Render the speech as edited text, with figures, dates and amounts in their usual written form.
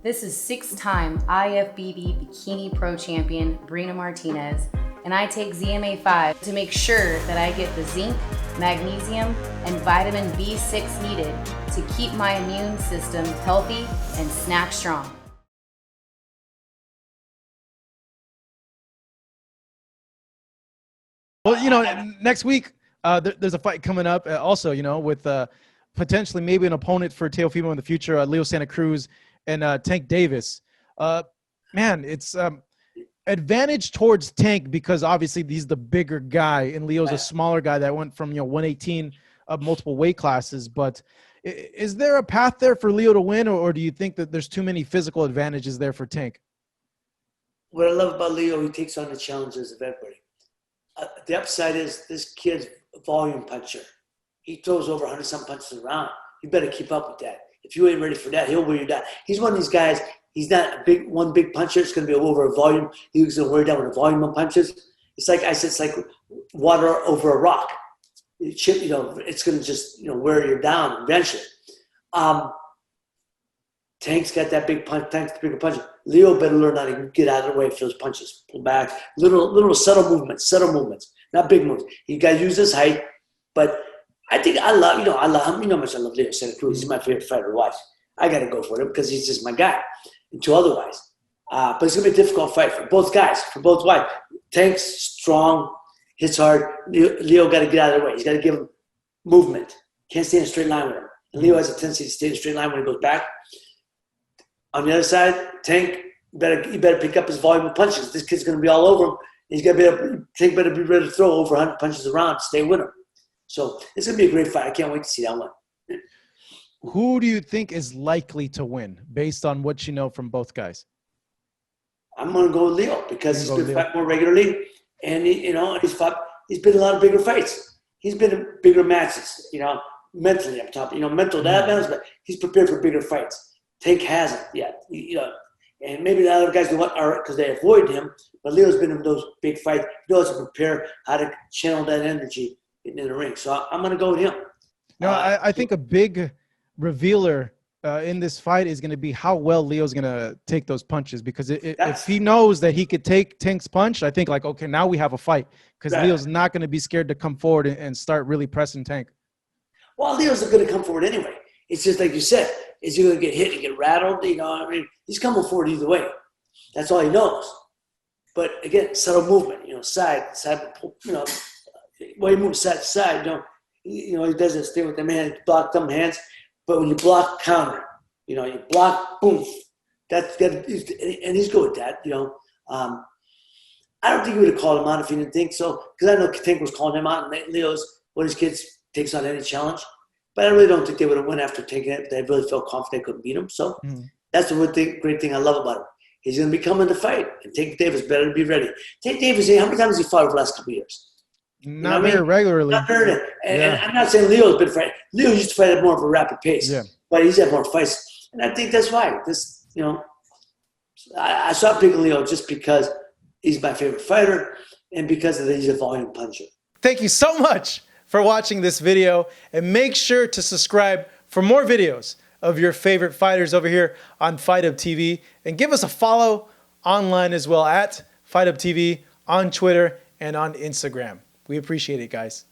This is 6-time IFBB Bikini Pro Champion Brina Martinez, and I take ZMA5 to make sure that I get the zinc, magnesium, and vitamin B6 needed to keep my immune system healthy and snack strong. Well, next week there's a fight coming up. Also, with potentially maybe an opponent for Teofimo in the future, Leo Santa Cruz and Tank Davis. Man, it's advantage towards Tank because obviously he's the bigger guy, and Leo's a smaller guy that went from 118 of multiple weight classes. But is there a path there for Leo to win, or do you think that there's too many physical advantages there for Tank? What I love about Leo, he takes on the challenges of everybody. The upside is this kid's a volume puncher. He throws over 100-some punches around. You better keep up with that. If you ain't ready for that, he'll wear you down. He's one of these guys. He's not one big puncher. It's going to be over a volume. He's going to wear you down with a volume of punches. It's like I said. It's like water over a rock. It's going to just wear you down eventually. Tank's got that big punch. Tank's the bigger puncher. Leo better learn how to get out of the way for those punches. Pull back. Little subtle movements. Not big moves. You got to use his height. But I think I love him. You know how much I love Leo Santa Cruz. He's my favorite fighter to watch. I got to go for him because he's just my guy. Until otherwise. But it's going to be a difficult fight for both guys, for both wives. Tank's strong, hits hard. Leo got to get out of the way. He's got to give him movement. Can't stay in a straight line with him. And Leo has a tendency to stay in a straight line when he goes back. On the other side, Tank, you better pick up his volume of punches. This kid's going to be all over him. Tank better be ready to throw over 100 punches around to stay with him. So it's going to be a great fight. I can't wait to see that one. Who do you think is likely to win based on what you know from both guys? I'm going to go with Leo because he's been fighting more regularly, and he's been in a lot of bigger fights. He's been in bigger matches, mentally up top. Mental balance, but he's prepared for bigger fights. Tank hasn't yet, and maybe the other guys are because they avoid him. But Leo's been in those big fights. He knows to prepare how to channel that energy in the ring. So I'm going to go with him. No, I think a big revealer in this fight is going to be how well Leo's going to take those punches, because if he knows that he could take Tank's punch, I think okay, now we have a fight, because Leo's not going to be scared to come forward and start really pressing Tank. Well, Leo's going to come forward anyway. It's just like you said, is he going to get hit and get rattled? He's coming forward either way. That's all he knows. But again, subtle movement, side, while he moves side to side, he does this thing with the man, block them hands. But when you block, counter, you block, boom. That's good, and he's good with that. I don't think he would have called him out if he didn't think so, because I know Tank was calling him out, and Leo's one of his kids takes on any challenge. But I really don't think they would have went after taking it. They really felt confident they couldn't beat him. So that's the great thing I love about him. He's going to be coming to fight, and Tank Davis better be ready. Tank Davis, how many times has he fought over the last couple of years? Not very regularly. Not very. And I'm not saying Leo's been fighting. Leo used to fight at more of a rapid pace. Yeah. But he's had more fights. And I think that's why. I saw picking Leo just because he's my favorite fighter and because he's a volume puncher. Thank you so much for watching this video. And make sure to subscribe for more videos of your favorite fighters over here on Fight Up TV. And give us a follow online as well at Fight Up TV on Twitter and on Instagram. We appreciate it, guys.